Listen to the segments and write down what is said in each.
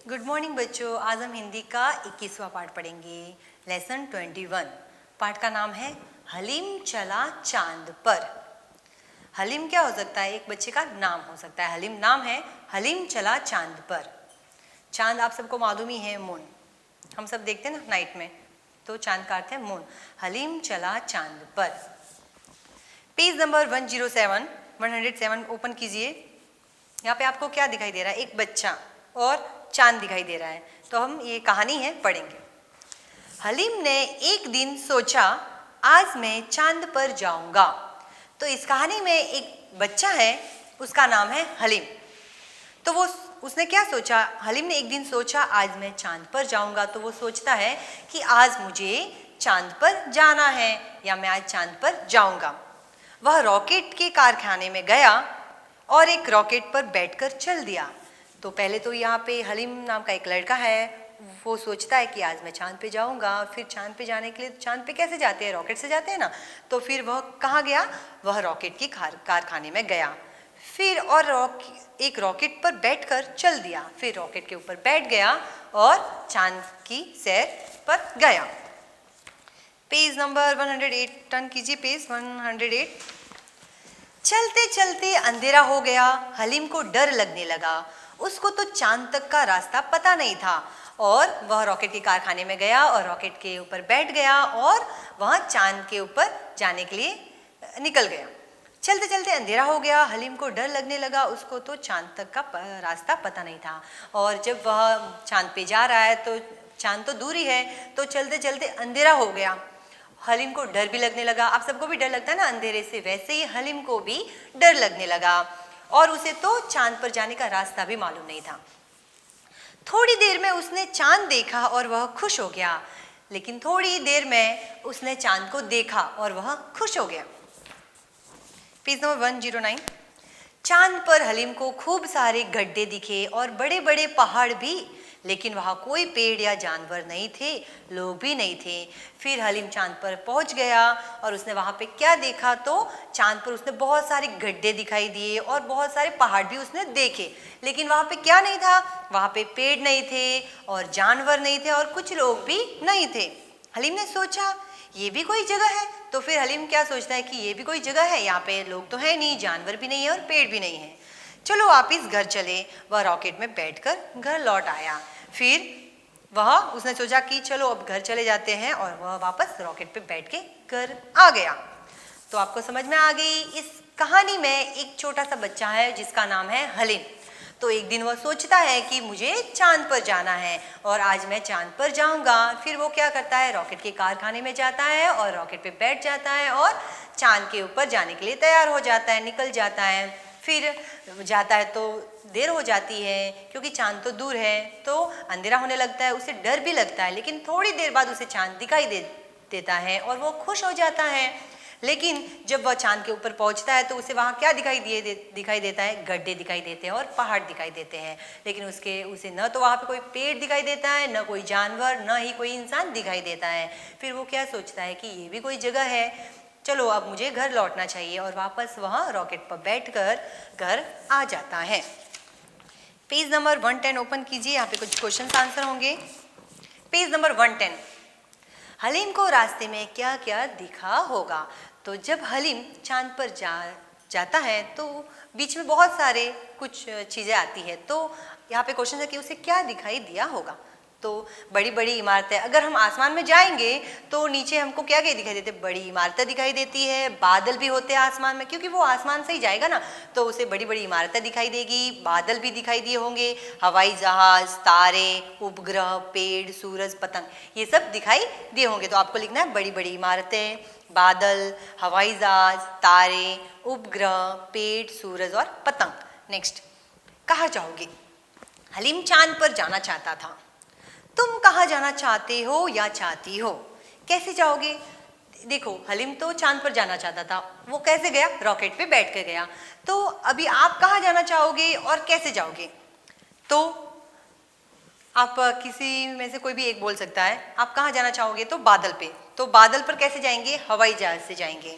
Good morning बच्चों। आज हम हिंदी का 21वां पाठ पढ़ेंगे। लेसन 21। पाठ का नाम है हलीम चला चांद पर। हलीम क्या हो सकता है? एक बच्चे का नाम हो सकता है। हलीम नाम है, हलीम चला चांद पर। चांद आप सबको मालूम ही है, मून। हम सब देखते हैं ना नाइट में, तो चांद का अर्थ है मून। हलीम चला चांद पर। पेज नंबर 107 ओपन कीजिए। यहाँ पे आपको क्या दिखाई दे रहा है? एक बच्चा और चांद दिखाई दे रहा है। तो हम ये कहानी है पढ़ेंगे। हलीम ने एक दिन सोचा, आज मैं चांद पर जाऊंगा। तो इस कहानी में एक बच्चा है, उसका नाम है हलीम। तो उसने क्या सोचा? हलीम ने एक दिन सोचा, आज मैं चांद पर जाऊंगा। तो वो सोचता है कि आज मुझे चांद पर जाना है, या मैं आज चांद पर जाऊंगा। वह रॉकेट के कारखाने में गया और एक रॉकेट पर बैठकर चल दिया। तो पहले तो यहाँ पे हलीम नाम का एक लड़का है, वो सोचता है कि आज मैं चांद पे जाऊंगा। फिर चांद पे जाने के लिए चांद पे कैसे जाते हैं? रॉकेट से जाते हैं ना। तो फिर वह कहाँ गया? वह रॉकेट की कारखाने में गया। फिर और एक रॉकेट पर बैठकर चल दिया। फिर रॉकेट के ऊपर बैठ गया और चांद की सैर पर गया। पेज नंबर 108 टर्न कीजिए। पेज 108। चलते चलते अंधेरा हो गया। हलीम को डर लगने लगा। उसको तो चांद तक का रास्ता पता नहीं था, और वह रॉकेट के कारखाने में गया और रॉकेट के ऊपर बैठ गया और वह चांद के ऊपर जाने के लिए निकल गया। चलते चलते अंधेरा हो गया। हलीम को डर लगने लगा। उसको तो चांद तक का रास्ता पता नहीं था, और जब वह चांद पे जा रहा है तो चांद तो दूर ही है, तो चलते चलते अंधेरा हो गया। हलीम को डर भी लगने लगा। आप सबको भी डर लगता है ना अंधेरे से, वैसे ही हलीम को भी डर लगने लगा, और उसे तो चांद पर जाने का रास्ता भी मालूम नहीं था। थोड़ी देर में उसने चांद देखा और वह खुश हो गया। लेकिन थोड़ी देर में उसने चांद को देखा और वह खुश हो गया। Page number 109। चांद पर हलीम को खूब सारे गड्ढे दिखे और बड़े बड़े पहाड़ भी, लेकिन वहाँ कोई पेड़ या जानवर नहीं थे, लोग भी नहीं थे। फिर हलीम चांद पर पहुँच गया और उसने वहाँ पे क्या देखा? तो चांद पर उसने बहुत सारे गड्ढे दिखाई दिए और बहुत सारे पहाड़ भी उसने देखे, लेकिन वहाँ पे क्या नहीं था? वहाँ पे पेड़ नहीं थे और जानवर नहीं थे और कुछ लोग भी नहीं थे। हलीम ने सोचा, ये भी कोई जगह है? तो फिर हलीम क्या सोचता है कि ये भी कोई जगह है, यहाँ पे लोग तो है नहीं, जानवर भी नहीं है और पेड़ भी नहीं है। चलो वापिस घर चले। वह रॉकेट में बैठकर घर लौट आया। फिर उसने सोचा कि चलो अब घर चले जाते हैं, और वह वापस रॉकेट पे बैठ के घर आ गया। तो आपको समझ में आ गई, इस कहानी में एक छोटा सा बच्चा है जिसका नाम है हलीम। तो एक दिन वह सोचता है कि मुझे चांद पर जाना है और आज मैं चांद पर जाऊंगा। फिर वो क्या करता है? रॉकेट के कारखाने में जाता है और रॉकेट पे बैठ जाता है और चांद के ऊपर जाने के लिए तैयार हो जाता है, निकल जाता है। फिर जाता है तो देर हो जाती है, क्योंकि चांद तो दूर है, तो अंधेरा होने लगता है। उसे डर भी लगता है, लेकिन थोड़ी देर बाद उसे चांद दिखाई देता है और वो खुश हो जाता है। लेकिन जब वह चांद के ऊपर पहुंचता है तो उसे वहाँ क्या दिखाई देता है? गड्ढे दिखाई देते हैं और पहाड़ दिखाई देते हैं। लेकिन उसे न तो वहाँ पे कोई पेड़ दिखाई देता है, न कोई जानवर, न ही कोई इंसान दिखाई देता है। फिर वो क्या सोचता है कि ये भी कोई जगह है, चलो अब मुझे घर लौटना चाहिए, और वापस वहाँ रॉकेट पर बैठकर घर आ जाता है। पेज नंबर 110 ओपन कीजिए। यहाँ पे कुछ क्वेश्चन आंसर होंगे। Page number 110। हलीम को रास्ते में क्या क्या दिखा होगा? तो जब हलीम चांद पर जाता है तो बीच में बहुत सारे कुछ चीज़ें आती है। तो यहाँ पे क्वेश्चन है कि उसे क्या दिखाई दिया होगा? तो बड़ी बड़ी इमारतें, अगर हम आसमान में जाएंगे तो नीचे हमको क्या क्या दिखाई देते? बड़ी इमारतें दिखाई देती है, बादल भी होते हैं आसमान में, क्योंकि वो आसमान से ही जाएगा ना, तो उसे बड़ी बड़ी इमारतें दिखाई देगी, बादल भी दिखाई दिए होंगे, हवाई जहाज, तारे, उपग्रह, पेड़, सूरज, पतंग, ये सब दिखाई दिए होंगे। तो आपको लिखना है बड़ी बड़ी इमारतें, बादल, हवाई जहाज, तारे, उपग्रह, पेड़, सूरज और पतंग। नेक्स्ट, कहाँ जाओगे? हलीम चांद पर जाना चाहता था। तुम कहाँ जाना चाहते हो या चाहती हो? कैसे जाओगे? देखो, हलीम तो चांद पर जाना चाहता था, वो कैसे गया? रॉकेट पे बैठ कर गया। तो अभी आप कहाँ जाना चाहोगे और कैसे जाओगे? तो आप किसी में से कोई भी एक बोल सकता है। आप कहाँ जाना चाहोगे? तो बादल पे। तो बादल पर कैसे जाएंगे? हवाई जहाज से जाएंगे।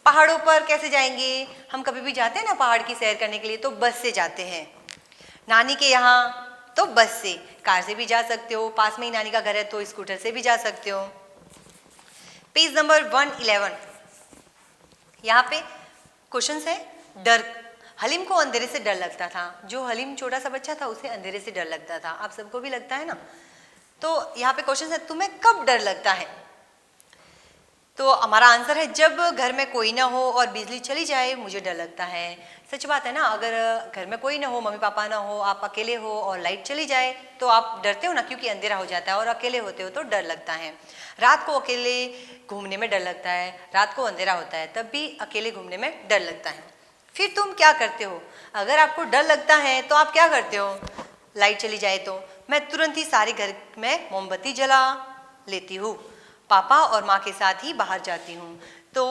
पहाड़ों पर कैसे जाएंगे? हम कभी भी जाते हैं ना पहाड़ की सैर करने के लिए, तो बस से जाते हैं। नानी के यहाँ तो बस से, कार से भी जा सकते हो, पास में ही नानी का घर है तो स्कूटर से भी जा सकते हो। पेज नंबर 111, यहाँ पे क्वेश्चन है डर। हलीम को अंधेरे से डर लगता था। जो हलीम छोटा सा बच्चा था उसे अंधेरे से डर लगता था। आप सबको भी लगता है ना। तो यहाँ पे क्वेश्चन है तुम्हें कब डर लगता है? तो हमारा आंसर है जब घर में कोई ना हो और बिजली चली जाए मुझे डर लगता है। सच बात है ना, अगर घर में कोई ना हो, मम्मी पापा ना हो, आप अकेले हो और लाइट चली जाए तो आप डरते हो ना, क्योंकि अंधेरा हो जाता है और अकेले होते हो तो डर लगता है। रात को अकेले घूमने में डर लगता है, रात को अंधेरा होता है तब भी अकेले घूमने में डर लगता है। फिर तुम क्या करते हो? अगर आपको डर लगता है तो आप क्या करते हो? लाइट चली जाए तो मैं तुरंत ही सारे घर में मोमबत्ती जला लेती हूँ, पापा और माँ के साथ ही बाहर जाती हूँ। तो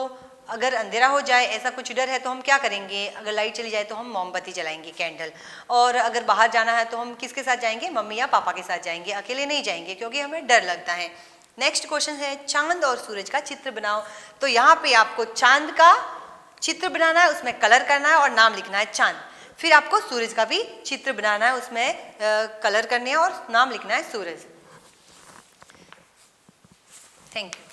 अगर अंधेरा हो जाए, ऐसा कुछ डर है तो हम क्या करेंगे? अगर लाइट चली जाए तो हम मोमबत्ती जलाएंगे, कैंडल। और अगर बाहर जाना है तो हम किसके साथ जाएंगे? मम्मी या पापा के साथ जाएंगे, अकेले नहीं जाएंगे क्योंकि हमें डर लगता है। नेक्स्ट क्वेश्चन है चांद और सूरज का चित्र बनाओ। तो यहाँ पे आपको चांद का चित्र बनाना है, उसमें कलर करना है और नाम लिखना है चांद। फिर आपको सूरज का भी चित्र बनाना है, उसमें कलर करने हैं और नाम लिखना है सूरज। Thank you.